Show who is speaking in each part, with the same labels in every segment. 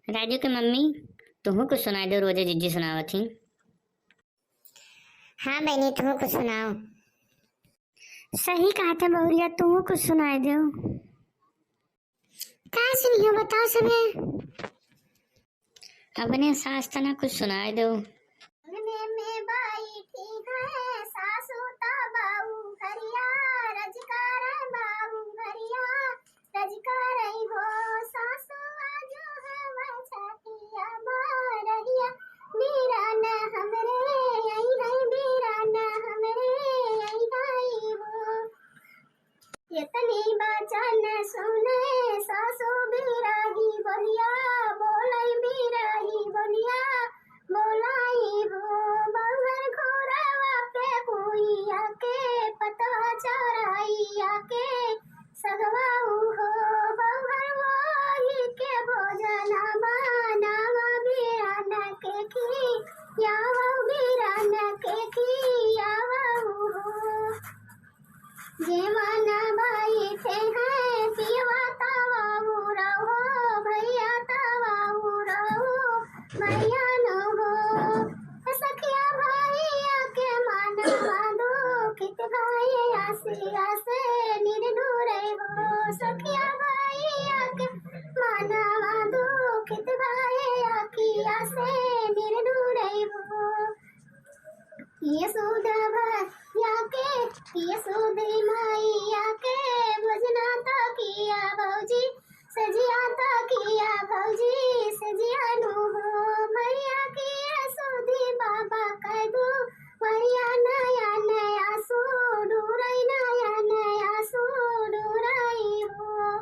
Speaker 1: राजू के मम्मी तुहू कुछ सुनाई दो, रोजे जिज्जी सुनावत थी।
Speaker 2: हाँ बहनी, तुम कुछ सुनाओ।
Speaker 1: सही कहा था बहुरिया, तुहू कुछ सुनाई दो।
Speaker 2: कहाँ सुनियो, बताओ सब।
Speaker 1: अपने सास तना कुछ सुनाई दो।
Speaker 2: में बाई ठीक है सासू बाऊ घरिया रजकार बाऊ घरिया रजकार हो सासू आजो है छतिया मारहिया बीरान हमरे आई है बीरान हमरे आई गई हो इतनी बचन सुने सासू बिराही बोलिया बोलाई बिराही बोलिया बोलाई हो बंगर घोरावा पे कोई आके पतवा चराई आके सगवाऊ हो बंगर वही के भोजन बनावा बीरान के खी यावा बीरान के खी यावाऊ हो जेवाना भाई थे हैं पियवा तवाऊ रहो भैया तवाऊ रहो भैया न हो सखिया भैया के माना बांधो कित भाई आसे आसे निर्दूर हो सखिया भैया के माना बांधो कित भाई आकी आसे निर्दूर हो यशोदा भैया के यशोदरी मैया के भजना तो किया भौजी सजिया तो किया भौजी सजिया नु हो मैया की यशोदी बाबा कह दो मैया नया नया सो डूरई नया नया सो डूरई हो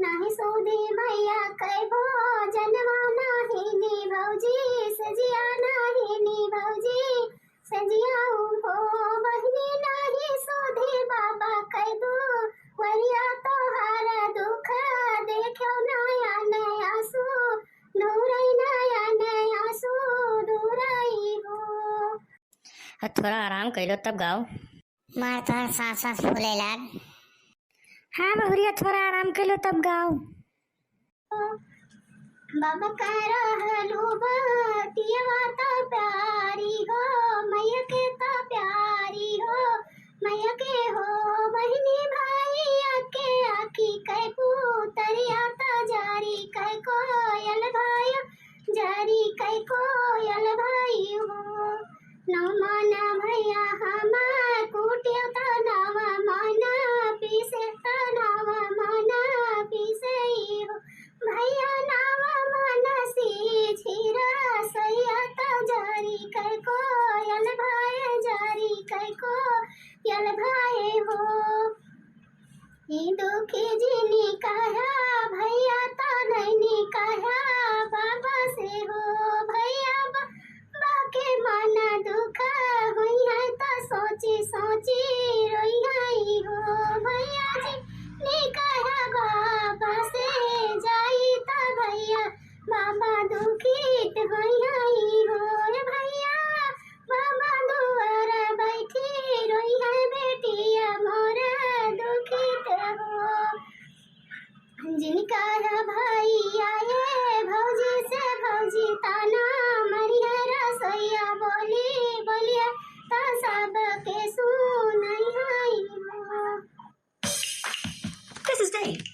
Speaker 2: नाही सोदी मैया कह भो जनवा नाही नी भौजी सजिया नाही नी भौजी सजियाऊ हो बहनी नाही सोधे बाबा कह दो वरिया तोहारा दुख देखो नया नया सो नूरई नया नया सो नूरई हो।
Speaker 1: थोड़ा आराम कर लो तब गाओ।
Speaker 2: मार तोहर सांस सांस फूले लाग।
Speaker 1: हाँ बहुरिया, थोड़ा आराम कर लो तब गाओ।
Speaker 2: बाबा कह रहलू बतियवा तो प्यारी हो मैया के तो प्यारी हो मैया के हो बहनी भाई के आखी कह पुतरिया तो जारी कह कोयल भाई जारी कह कोयल भाई हो नौ माना भैया हमार कुटिया तो नवा माना पीसे तो नवा माना पीसे हो भैया नावा मनसी छीरा सैया तो जारी कह को यल भाई जारी कह को यल भाई हो ई दुखी जीनी कहा भैया तो नहीं कहा बाबा से हो भैया बाके माना दुख हुई है तो सोची सोची रोई आई हो भैया जी ने कहा बाबा से जाई ता भैया बाबा दुखित होई आई हो रे भैया बाबा दुआर बैठी रोई है बेटिया मोर दुखित हो जिनका भाई आए भौजी से भौजी ताना मरिया रसोईया बोली बोलिया ता सब के सुनाई आई हो।
Speaker 3: This is Dave.